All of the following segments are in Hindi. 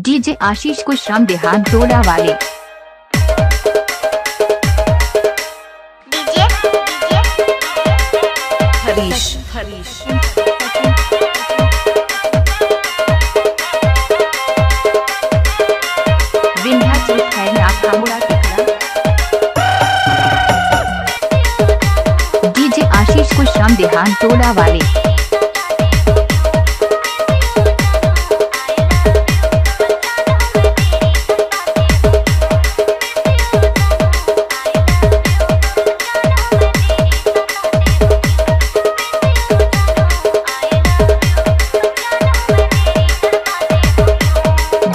डीजे आशीष को श्रम देहान टोला वाले। डीजे हरीश विंध्याचल खैरना खामुड़ा टिकरा। डीजे आशीष को श्रम देहान टोला वाले।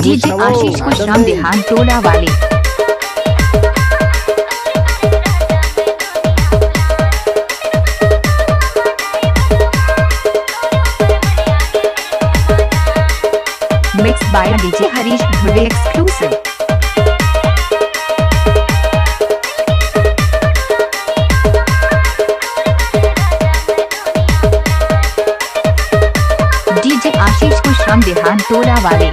डीजे आशीष को श्रम देहान टोला वाले। Mix by DJ Harish Dhruve exclusive. DJ Ashish को श्रम देहान टोला वाले।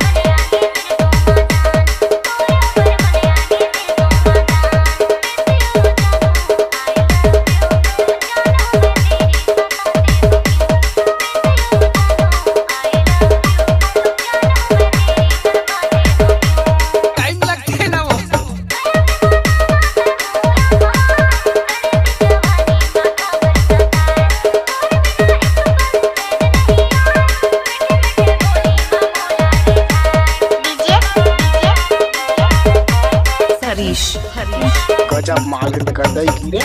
गजब मार्केट कर दई की रे।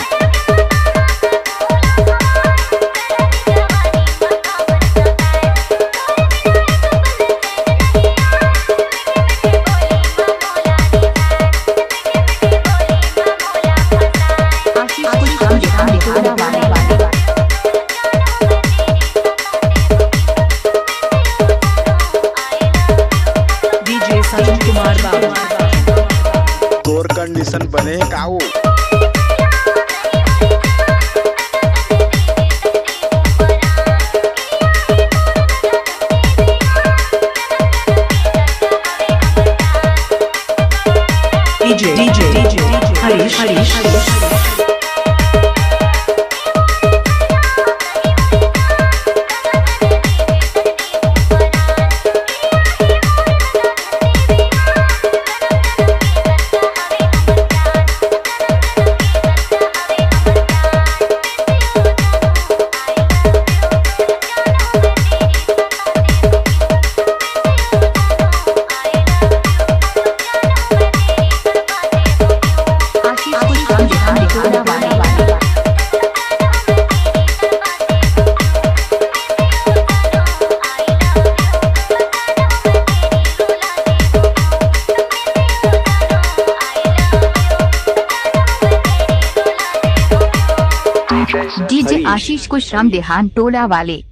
डीजे सचिन कुमार बाबू तोर कंडीशन बने काऊ। डीजे हरीश डीजे आशीष को श्रम देहान टोला वाले।